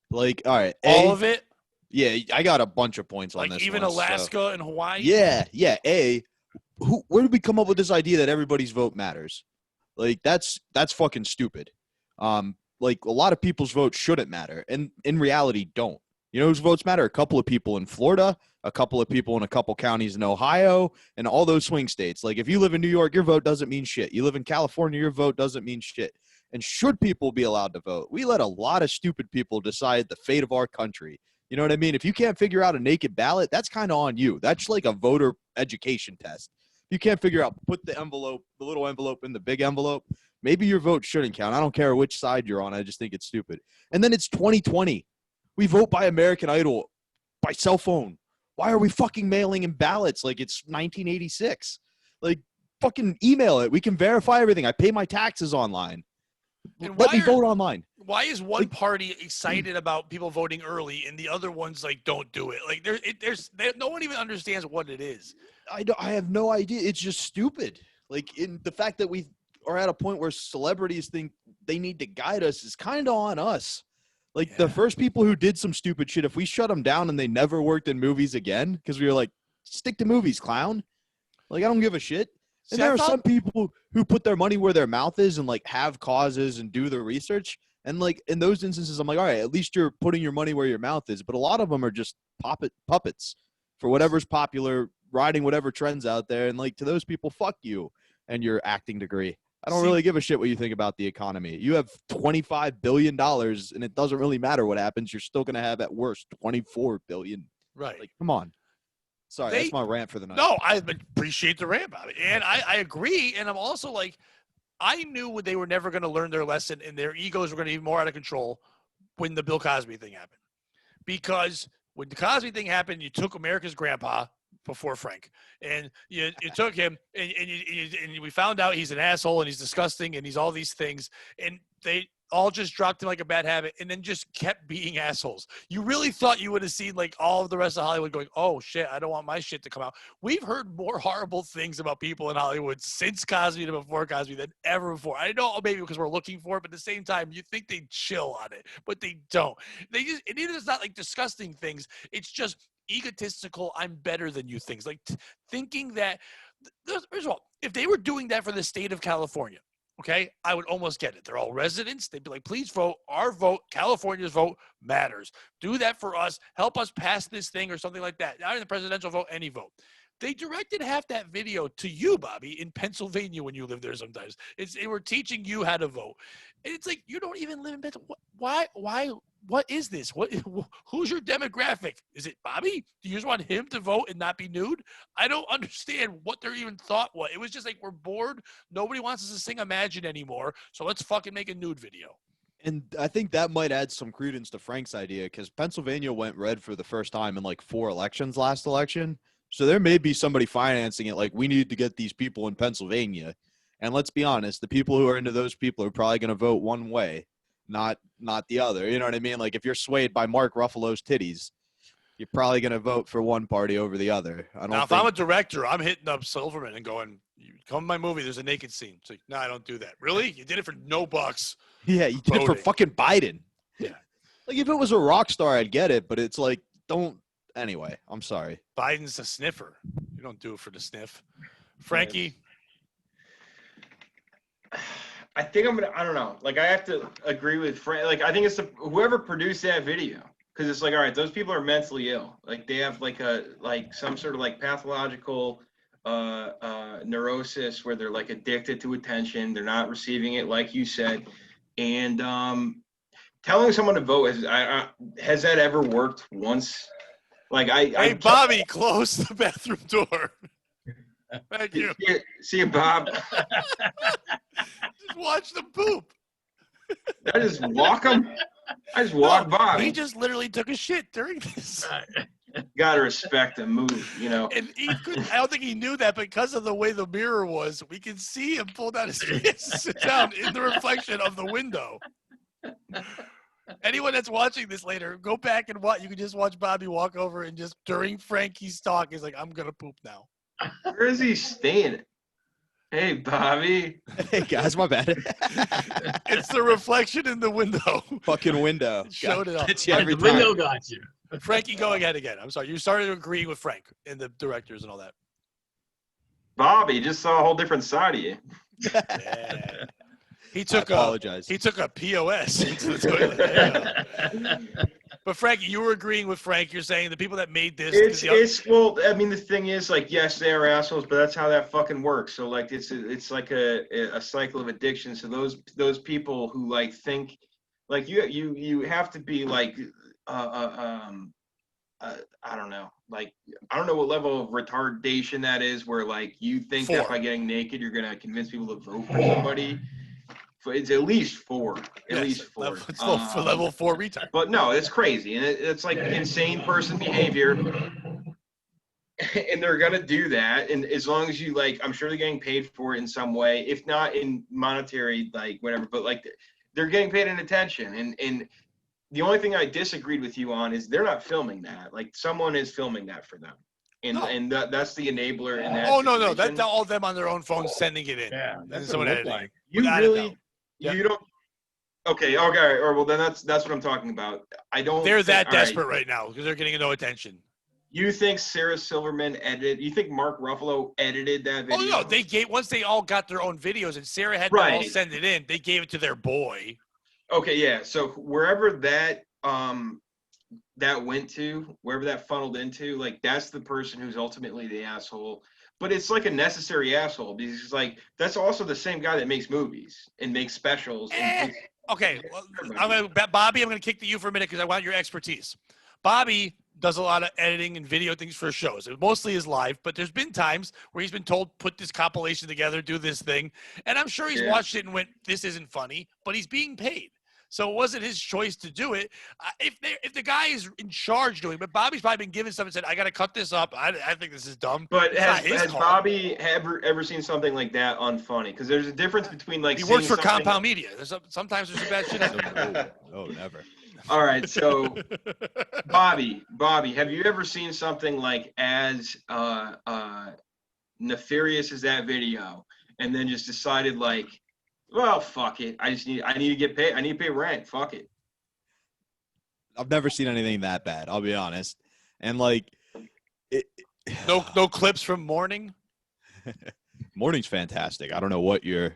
Like, all right, all of it. Yeah, I got a bunch of points on like this. Even one, Alaska and Hawaii. Yeah. Where did we come up with this idea that everybody's vote matters? Like, that's fucking stupid. Like, a lot of people's votes shouldn't matter, and in reality, don't. You know whose votes matter? A couple of people in Florida, a couple of people in a couple counties in Ohio, and all those swing states. Like, if you live in New York, your vote doesn't mean shit. You live in California, your vote doesn't mean shit. And should people be allowed to vote? We let a lot of stupid people decide the fate of our country. You know what I mean? If you can't figure out a naked ballot, that's kind of on you. That's like a voter education test. If you can't figure out, put the little envelope in the big envelope, maybe your vote shouldn't count. I don't care which side you're on. I just think it's stupid. And then it's 2020. We vote by American Idol, by cell phone. Why are we fucking mailing in ballots like it's 1986? Like, fucking email it. We can verify everything. I pay my taxes online. Let me vote online. Why is one party excited about people voting early and the other ones like don't do it? Like no one even understands what it is. I have no idea. It's just stupid. Like, in the fact that we are at a point where celebrities think they need to guide us is kind of on us. Like, the first people who did some stupid shit, if we shut them down and they never worked in movies again, because we were like, stick to movies, clown. Like, I don't give a shit. And there are some people who put their money where their mouth is and, like, have causes and do the research. And, like, in those instances, I'm like, all right, at least you're putting your money where your mouth is. But a lot of them are just puppets for whatever's popular, riding whatever trends out there. And, like, to those people, fuck you and your acting degree. I don't really give a shit what you think about the economy. You have $25 billion, and it doesn't really matter what happens. You're still going to have, at worst, $24 billion. Right. Like, come on. Sorry, that's my rant for the night. No, I appreciate the rant, Bobby. And I agree. And I'm also like, I knew they were never going to learn their lesson and their egos were going to be more out of control when the Bill Cosby thing happened. Because when the Cosby thing happened, you took America's grandpa before Frank, and you took him, and we found out he's an asshole and he's disgusting and he's all these things, and they all just dropped him like a bad habit and then just kept being assholes. You really thought you would have seen like all of the rest of Hollywood going, oh shit, I don't want my shit to come out. We've heard more horrible things about people in Hollywood since Cosby and before Cosby than ever before. I know maybe because we're looking for it, but at the same time, you think they chill on it, but they don't. They just, and it's not like disgusting things. It's just egotistical, I'm better than you things. Like thinking that, first of all, if they were doing that for the state of California, okay, I would almost get it. They're all residents. They'd be like, please vote. Our vote, California's vote matters. Do that for us. Help us pass this thing or something like that. Not in the presidential vote, any vote. They directed half that video to you, Bobby, in Pennsylvania when you live there sometimes. They were teaching you how to vote. And it's like, you don't even live in Pennsylvania. Why? What is this? Who's your demographic? Is it Bobby? Do you just want him to vote and not be nude? I don't understand what their even thought was. It was just like, we're bored. Nobody wants us to sing Imagine anymore. So let's fucking make a nude video. And I think that might add some credence to Frank's idea because Pennsylvania went red for the first time in like 4 elections last election. So there may be somebody financing it. Like, we need to get these people in Pennsylvania. And let's be honest, the people who are into those people are probably going to vote one way, not the other. You know what I mean? Like, if you're swayed by Mark Ruffalo's titties, you're probably going to vote for one party over the other. If I'm a director, I'm hitting up Silverman and going, come to my movie, there's a naked scene. It's like, no, I don't do that. Really? You did it for no bucks. Yeah, you did it for fucking Biden. Yeah. Like, if it was a rock star, I'd get it. But it's like, don't. Anyway, I'm sorry. Biden's a sniffer. You don't do it for the sniff. Frankie? I think I don't know. Like, I have to agree with Frank. Like, I think it's whoever produced that video. Because it's like, all right, those people are mentally ill. Like, they have some sort of like pathological neurosis where they're like addicted to attention. They're not receiving it, like you said. And telling someone to vote, has that ever worked once? Like, Hey, Bobby, close the bathroom door. Thank you. See you, Bob. Just watch them poop. I just walk them. I just walk Bob. He just literally took a shit during this. Gotta respect the move, you know. And I don't think he knew that because of the way the mirror was. We can see him pull down his pants and sit down in the reflection of the window. Anyone that's watching this later, go back and watch. You can just watch Bobby walk over and just during Frankie's talk, he's like, I'm going to poop now. Where is he staying? Hey, Bobby. Hey, guys, my bad. It's the reflection in the window. Fucking window. Showed it up. The window got you. Frankie, go ahead again. I'm sorry. You started agreeing with Frank and the directors and all that. Bobby just saw a whole different side of you. Yeah. He took a POS into the toilet. But Frankie, you were agreeing with Frank. You're saying the people that made this. Well, I mean, the thing is, like, yes, they are assholes, but that's how that fucking works. So, like, it's like a cycle of addiction. So those people who like think, like, you have to be like, I don't know, like, I don't know what level of retardation that is, where like you think that by getting naked you're gonna convince people to vote for somebody. It's at least 4. At least 4. It's level 4 retard. But no, it's crazy, and it's like insane person behavior. And they're gonna do that, and as long as you like, I'm sure they're getting paid for it in some way, if not in monetary, like whatever. But like, they're getting paid in attention, and the only thing I disagreed with you on is they're not filming that. Like, someone is filming that for them. And that's the enabler in that. Oh, no. That's all them on their own phone sending it in. Yeah, that's someone what it editing. like. You don't. Okay. Or well, then that's what I'm talking about. I don't. They're that desperate right now because they're getting no attention. You think Sarah Silverman edited? You think Mark Ruffalo edited that video? Oh no, once they all got their own videos and Sarah had them all send it in. They gave it to their boy. Okay, yeah. So wherever that went to, wherever that funneled into, like, that's the person who's ultimately the asshole. But it's like a necessary asshole because it's like, that's also the same guy that makes movies and makes specials. Okay, well, Bobby, I'm going to kick to you for a minute because I want your expertise. Bobby does a lot of editing and video things for shows. It mostly is live, but there's been times where he's been told, put this compilation together, do this thing. And I'm sure he's watched it and went, this isn't funny, but he's being paid. So it wasn't his choice to do it. If the guy is in charge doing it, but Bobby's probably been given something and said, I got to cut this up. I think this is dumb. But has Bobby ever seen something like that unfunny? Because there's a difference between like he works for Compound Media. Sometimes there's some bad shit. Oh, never. All right, so Bobby, have you ever seen something like as nefarious as that video, and then just decided like, well, fuck it, I need to get paid. I need to pay rent. Fuck it. I've never seen anything that bad. I'll be honest. And like, no clips from Morning. Morning's fantastic. I don't know what your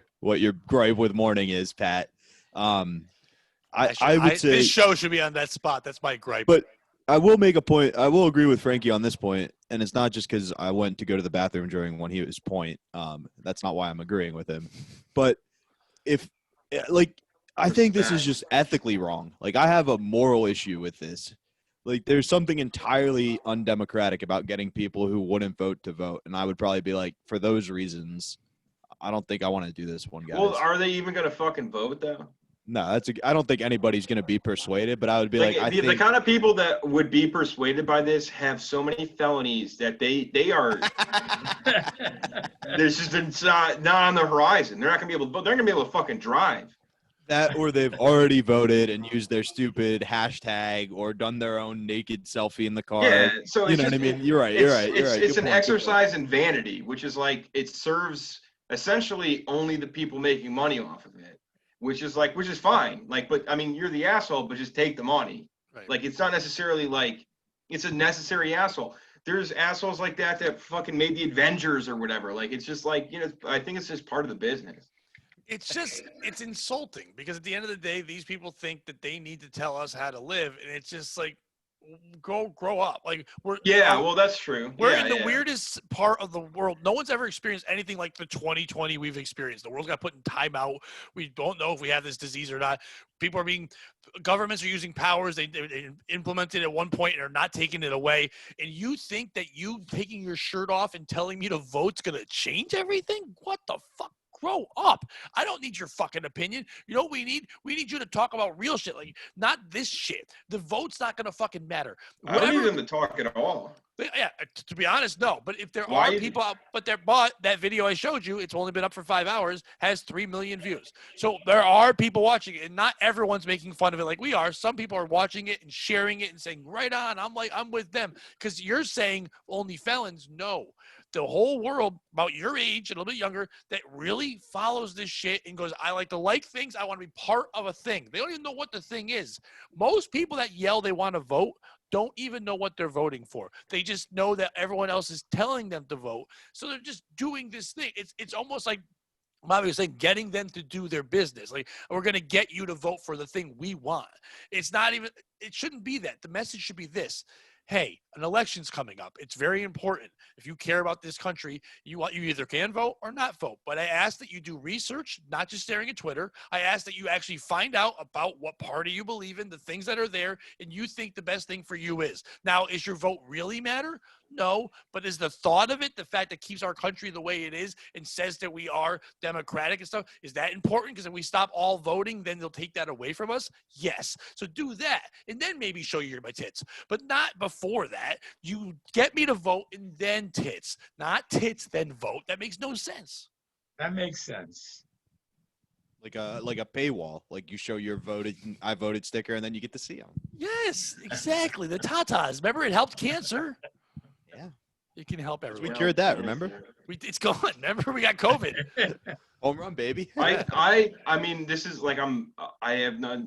gripe with Morning is, Pat. I would say this show should be on that spot. That's my gripe. But I will make a point. I will agree with Frankie on this point, and it's not just because I went to go to the bathroom during when he was point. That's not why I'm agreeing with him. But I think this is just ethically wrong. Like, I have a moral issue with this. Like, there's something entirely undemocratic about getting people who wouldn't vote to vote, and I would probably be like, for those reasons, I don't think I want to do this one, guys. Well, are they even gonna fucking vote though? No, I don't think anybody's going to be persuaded, but I would be like the kind of people that would be persuaded by this have so many felonies that they are there's just not on the horizon. They're not going to be able to vote. They're going to be able to fucking drive. That, or they've already voted and used their stupid hashtag or done their own naked selfie in the car. Yeah, so you know what I mean? You're right. It's an exercise in vanity, which is like it serves essentially only the people making money off of it. Which is fine. Like, but I mean, you're the asshole, but just take the money. Right. Like, it's not necessarily like it's a necessary asshole. There's assholes like that fucking made the Avengers or whatever. Like, it's just like, I think it's just part of the business. It's insulting because at the end of the day, these people think that they need to tell us how to live. And it's just like, grow up. Like well, that's true. We're in the weirdest part of the world. No one's ever experienced anything like the 2020 we've experienced. The world's got put in timeout. We don't know if we have this disease or not. Governments are using powers they implemented at one point and are not taking it away. And you think that you taking your shirt off and telling me to vote's gonna change everything? What the fuck? Grow up. I don't need your fucking opinion. You know what we need? We need you to talk about real shit, like not this shit. The vote's not going to fucking matter. I don't need them to talk at all. Yeah, to be honest, no. But if there are people out, but that video I showed you, it's only been up for 5 hours, has 3 million views. So there are people watching it, and not everyone's making fun of it like we are. Some people are watching it and sharing it and saying, right on, I'm with them. Because you're saying only felons. No. The whole world about your age, a little bit younger, that really follows this shit and goes, I like to like things. I want to be part of a thing. They don't even know what the thing is. Most people that yell they want to vote don't even know what they're voting for. They just know that everyone else is telling them to vote. So they're just doing this thing. It's almost like Bobby was saying, getting them to do their business. Like, we're going to get you to vote for the thing we want. It shouldn't be that. The message should be this. Hey, an election's coming up. It's very important. If you care about this country, you either can vote or not vote. But I ask that you do research, not just staring at Twitter. I ask that you actually find out about what party you believe in, the things that are there, and you think the best thing for you is. Now, is your vote really matter? No, but is the thought of it, the fact that keeps our country the way it is and says that we are democratic and stuff, is that important? Because if we stop all voting, then they'll take that away from us? Yes. So do that, and then maybe show you my tits. But not before that. You get me to vote and then tits. Not tits, then vote. That makes no sense. That makes sense. Like a paywall. Like, you show your I voted sticker, and then you get to see them. Yes, exactly. The tatas. Remember, it helped cancer. Yeah. It can help everyone. We cured that, remember? It's gone. Remember, we got COVID. Home run, baby. I mean, this is like I have not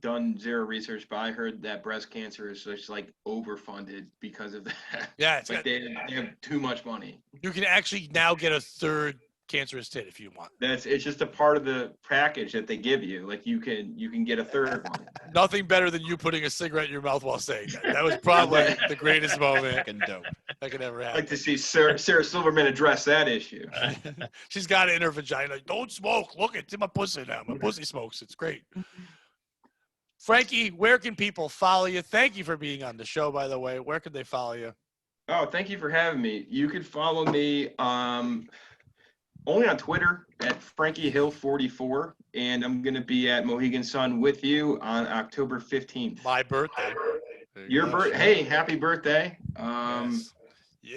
done zero research, but I heard that breast cancer is just like overfunded because of that. Yeah, it's like they have too much money. You can actually now get a third cancerous tit if you want. It's just a part of the package that they give you. Like, you can get a third one. Nothing better than you putting a cigarette in your mouth while saying that. That was probably the greatest moment that could ever happen. I'd like to see Sarah Silverman address that issue. She's got it in her vagina. Don't smoke. Look, it's in my pussy now. My pussy smokes. It's great. Frankie, where can people follow you? Thank you for being on the show, by the way. Where can they follow you? Oh, thank you for having me. You could follow me only on Twitter at Frankie Hill 44, and I'm going to be at Mohegan Sun with you on October 15th. My birthday. Your birthday. Hey, happy birthday. Yes.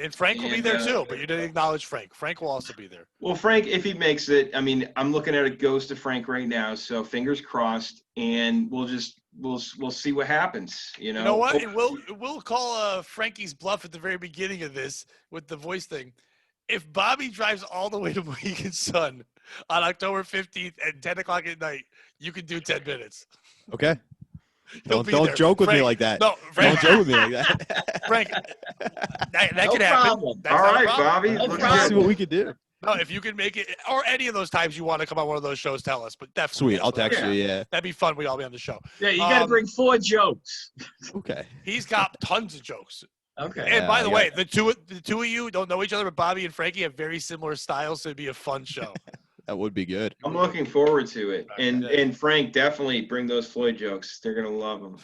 And Frank will be there too, but you didn't acknowledge Frank. Frank will also be there. Well, Frank, if he makes it, I mean, I'm looking at a ghost of Frank right now, so fingers crossed, and we'll see what happens. You know. You know what? We'll call Frankie's bluff at the very beginning of this with the voice thing. If Bobby drives all the way to Mohegan Sun on October 15th at 10 o'clock at night, you can do 10 minutes. Okay. Don't there. joke with Frank, me like that. No, Frank, don't joke with me like that. Frank, that No can happen. problem. That's All not a right, problem. Bobby. No Let's problem. See what we could do. No, if you can make it, or any of those times you want to come on one of those shows, tell us. But definitely, Sweet. I'll text you. Yeah. That'd be fun. We'd all be on the show. Yeah, you got to bring 4 jokes. Okay. He's got tons of jokes. Okay. And by the Yeah. way, the two of you don't know each other, but Bobby and Frankie have very similar styles, so it'd be a fun show. That would be good. I'm looking forward to it. And Frank, definitely bring those Floyd jokes. They're gonna love them.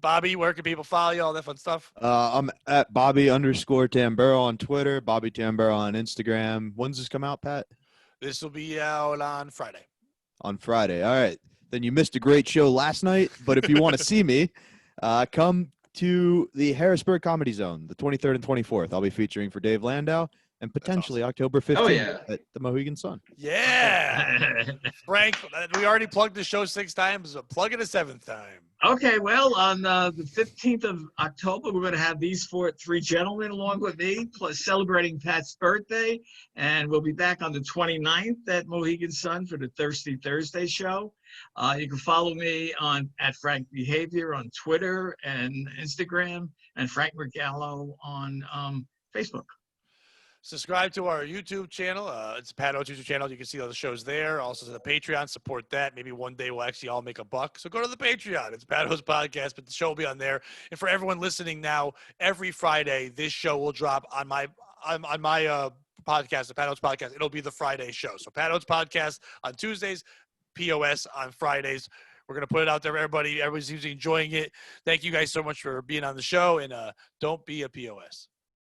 Bobby, where can people follow you? All that fun stuff. I'm at Bobby_Tamburro on Twitter, Bobby Tamburro on Instagram. When's this come out, Pat? This will be out on Friday. On Friday. All right. Then you missed a great show last night. But if you want to see me, come to the Harrisburg Comedy Zone, the 23rd and 24th. I'll be featuring for Dave Landau and potentially October 15th at the Mohegan Sun. Yeah. Frank, we already plugged the show 6 times. So plug it a 7th time. Okay, well, on the 15th of October, we're going to have these 3 gentlemen along with me, plus celebrating Pat's birthday. And we'll be back on the 29th at Mohegan Sun for the Thirsty Thursday show. You can follow me at Frank Behavior on Twitter and Instagram, and Frank Murgalo on Facebook. Subscribe to our YouTube channel. It's Pat Oates YouTube channel. You can see all the shows there. Also to the Patreon. Support that. Maybe one day we'll actually all make a buck. So go to the Patreon. It's Pat Oates Podcast, but the show will be on there. And for everyone listening now, every Friday, this show will drop on my podcast, the Pat Oates Podcast. It'll be the Friday show. So Pat Oates Podcast on Tuesdays, POS on Fridays. We're going to put it out there for everybody. Everybody seems to be enjoying it. Thank you guys so much for being on the show. And don't be a POS.